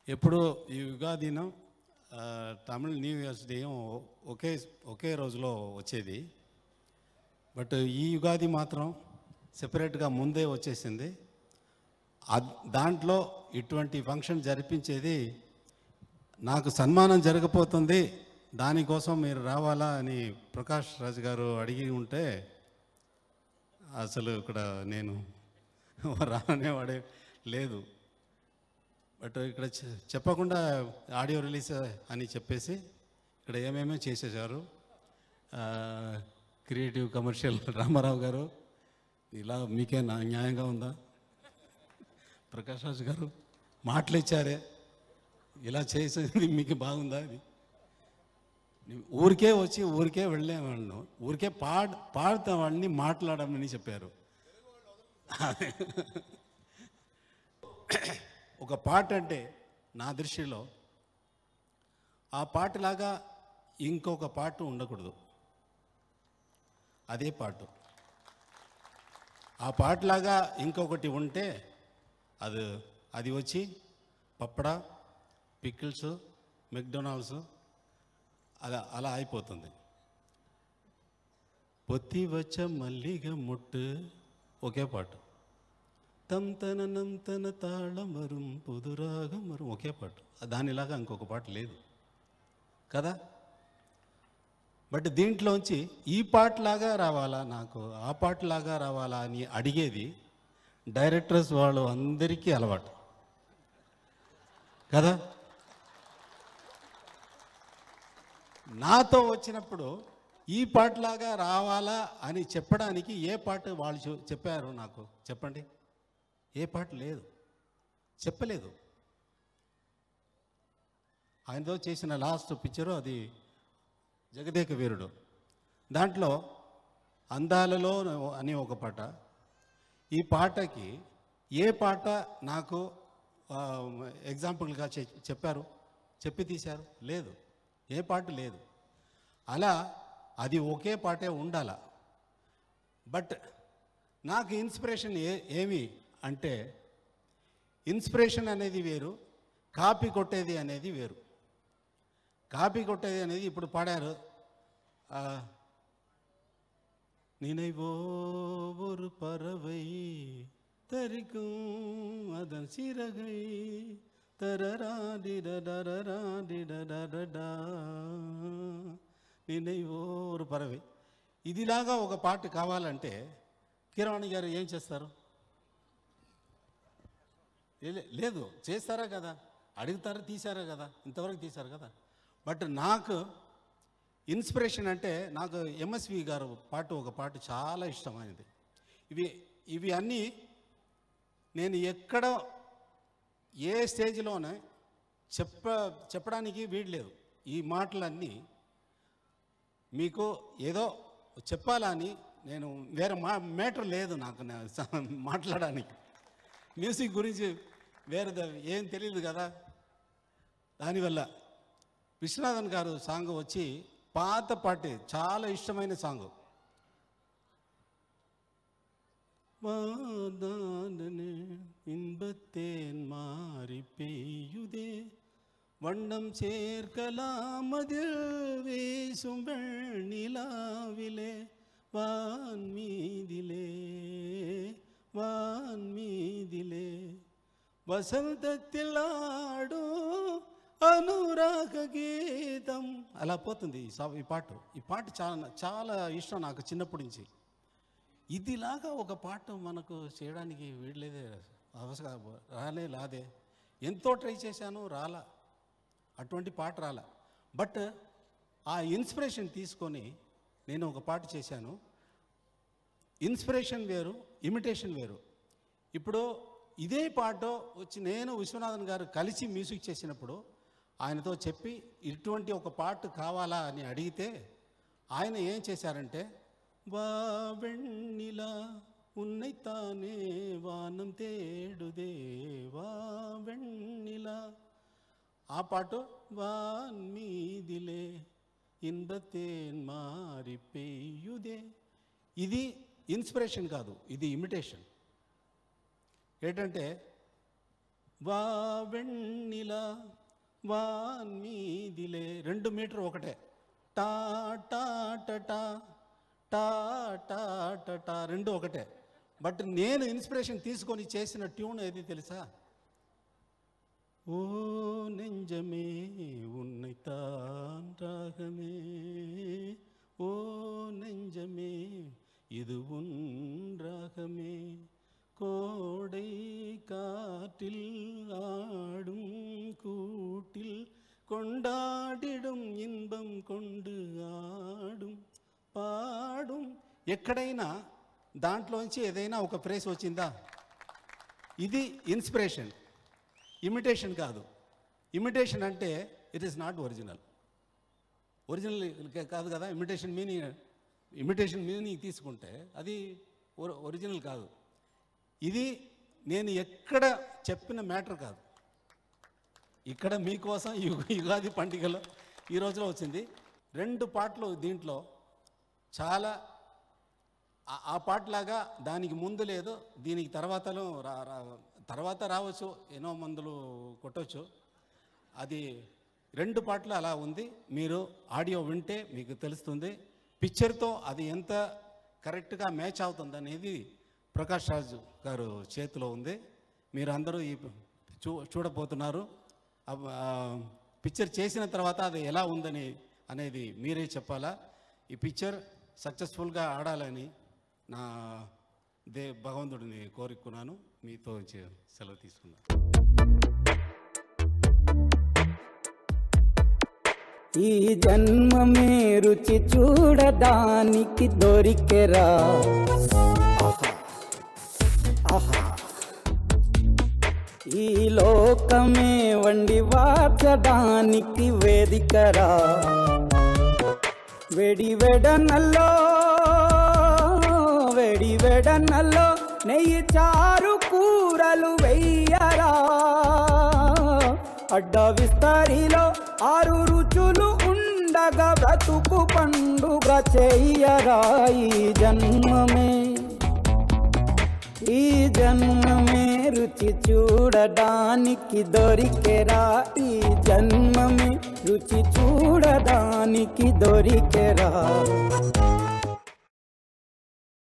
ఎప్పుడు ఈ యుగాదిను Tamil new years day ఒకే రోజులో వచ్చేది. బట్ ఈ యుగాది మాత్రం సెపరేట్గా ముందే వచ్చేసింది. దాంట్లో ఇటువంటి ఫంక్షన్ జరిపించేది నాకు సన్మానం జరగబోతుంది, దానికోసం మీరు రావాలా అని ప్రకాష్ రాజ్ గారు అడిగి ఉంటే అసలు ఇక్కడ నేను రానేవాడే లేదు. బట్ ఇక్కడ చెప్పకుండా ఆడియో రిలీజ్ అని చెప్పేసి ఇక్కడ ఏమేమో చేసేసారు. క్రియేటివ్ కమర్షియల్ రామారావు గారు, ఇలా మీకే న్యాయంగా ఉందా? ప్రకాష్ రాజ్ గారు మాటలు ఇచ్చారే, ఇలా చేసేది మీకు బాగుందా? అది ఊరికే వచ్చి ఊరికే వెళ్ళేవాళ్ళను, ఊరికే పాడతావాడిని మాట్లాడమని చెప్పారు. ఒక పాట అంటే నా దృష్టిలో ఆ పాటలాగా ఇంకొక పాట ఉండకూడదు. అదే పాట. ఆ పాటలాగా ఇంకొకటి ఉంటే అది వచ్చి పప్పడా, పికిల్స్, మెక్డొనాల్డ్స్ అలా అయిపోతుంది. పొత్తి వచ్చ మల్లిగ ముట్టు ఒకే పాట, తంతన నంతన తాళమరం పుదురాగమరం ఒకే పాట. దానిలాగా ఇంకొక పాట లేదు కదా. బట్ దీంట్లోంచి ఈ పాటలాగా రావాలా, నాకు ఆ పాటలాగా రావాలా అని అడిగేది డైరెక్టర్స్ వాళ్ళు అందరికీ అలవాటు కదా. నాతో వచ్చినప్పుడు ఈ పాటలాగా రావాలా అని చెప్పడానికి ఏ పాట వాళ్ళు చెప్పారు నాకు చెప్పండి. ఏ పాట లేదు, చెప్పలేదు. ఆయనతో చేసిన లాస్ట్ పిక్చరు అది జగదేక వీరుడు. దాంట్లో అందాలలో అని ఒక పాట. ఈ పాటకి ఏ పాట నాకు ఎగ్జాంపుల్గా చెప్పారు, చెప్పి తీశారు? లేదు, ఏ పాట లేదు. అలా అది ఒకే పాటే ఉండాల. బట్ నాకు ఇన్స్పిరేషన్ ఏమి అంటే, ఇన్స్పిరేషన్ అనేది వేరు, కాపీ కొట్టేది అనేది వేరు. కాపీ కొట్టేది అనేది ఇప్పుడు పాడారు, నిனைவோ ஒரு பறவை தரிக்கும் அதன் சிறகை తరరాడిడడరరాడిడడడడా నిனைవో ஒரு పరవై. ఇదిలాగా ఒక పాట కావాలంటే కీరవాణి గారు ఏం చేస్తారు? లేదు, చేస్తారా కదా, అడుగుతారా, తీశారా కదా, ఇంతవరకు తీశారు కదా. బట్ నాకు ఇన్స్పిరేషన్ అంటే నాకు ఎంఎస్వి గారు ఒక పాట చాలా ఇష్టమైనది. ఇవి అన్నీ నేను ఎక్కడ ఏ స్టేజ్లోనే చెప్పడానికి వీడలేదు. ఈ మాటలన్నీ మీకు ఏదో చెప్పాలని, నేను వేరే మ్యాటర్ లేదు నాకు మాట్లాడడానికి. మ్యూజిక్ గురించి వేరేది ఏం తెలియదు కదా. దానివల్ల విశ్వనాథన్ గారు సాంగ్ వచ్చి పాత పాటే, చాలా ఇష్టమైన సాంగ్. வாதானே இன்பத்தேன் மாறி பெய்யுதே, வண்ணம் சேர்க்கலாம் அதில் வீசும் வெண்ணிலாவிலே, வான் மீதிலே వసంతத்தில் ఆடும் అనురాగ గీతం. అలా పోతుంది ఈ పాట. చాలా ఇష్టం నాకు చిన్నప్పటి నుంచి. ఇదిలాగా ఒక పాట మనకు చేయడానికి వీడలేదే, రాదే. ఎంతో ట్రై చేశాను, రాలా, అటువంటి పాట రాలా. బట్ ఆ ఇన్స్పిరేషన్ తీసుకొని నేను ఒక పాట చేశాను. ఇన్స్పిరేషన్ వేరు, ఇమిటేషన్ వేరు. ఇప్పుడు ఇదే పాట వచ్చి నేను విశ్వనాథన్ గారు కలిసి మ్యూజిక్ చేసినప్పుడు ఆయనతో చెప్పి ఇటువంటి ఒక పాట కావాలా అని అడిగితే ఆయన ఏం చేశారంటే, వా వెన్నెలా ఉన్నైతానే వానం తేడుదే, వా వెన్నెలా. ఆ పాట వాన్ మీదిలే ఇన్బతేన్ మారి పెయ్యుదే. ఇది ఇన్స్పిరేషన్ కాదు, ఇది ఇమిటేషన్. ఏంటంటే వా వెన్నెల వాన్మీదిలే 2 మీటర్ ఒకటే, టా టా టా టా టా టా 2 ఒకటే. బట్ నేను ఇన్స్పిరేషన్ తీసుకొని చేసిన ట్యూన్ ఏది తెలుసా? ఓ నెంజమే ఉన్నైతాన్ రాగమే, ఓ நெஞ்சமே இது உன் ராகமே, கோடை காற்றில் ஆடும் கூட்டில் கொண்டாடிடும் இன்பం கொண்டு ఆடும் పాடும். ఎక్కడైనా దాంట్లోంచి ఏదైనా ఒక ఫ్రేస్ వచ్చిందా? ఇది ఇన్స్పిరేషన్, ఇమిటేషన్ కాదు. ఇమిటేషన్ అంటే it is not original. Original కాదు కదా. ఇమిటేషన్ మీనింగ్ తీసుకుంటే అది ఒరిజినల్ కాదు. ఇది నేను ఎక్కడ చెప్పిన మ్యాటర్ కాదు, ఇక్కడ మీకోసం యుగాది పండుగలో ఈ రోజులో వచ్చింది. 2 పాటలు దీంట్లో చాలా ఆ పాటలాగా దానికి ముందు లేదు, దీనికి తర్వాత రావచ్చు, ఎన్నో మందులు కొట్టవచ్చు. అది 2 పాటలు అలా ఉంది. మీరు ఆడియో వింటే మీకు తెలుస్తుంది. పిక్చర్తో అది ఎంత కరెక్ట్గా మ్యాచ్ అవుతుంది అనేది ప్రకాష్ రాజ్ గారు చేతిలో ఉంది. మీరు అందరూ ఈ చూడబోతున్నారు. పిక్చర్ చేసిన తర్వాత అది ఎలా ఉందని అనేది మీరే చెప్పాలా. ఈ పిక్చర్ సక్సెస్ఫుల్గా ఆడాలని నా భగవంతుడిని కోరుకున్నాను. మీతో సెలవు తీసుకున్నాను. ఈ జన్మమే రుచి చూడడానికి దొరికెరా, ఈ లోకమే వండి వాచడానికి వేదికరా, వెడి వెడనల్లో నెయ్యి చారు కూరలు వెయ్యరా, అడ్డ విస్తరిలో 6 రుచులు ఉండగా బ్రతుకు పండుగ చెయ్యరా. ఈ జన్మమే రుచి చూడడానికి దొరికెరా, ఈ జన్మమే రుచి చూడడానికి దొరికెరా.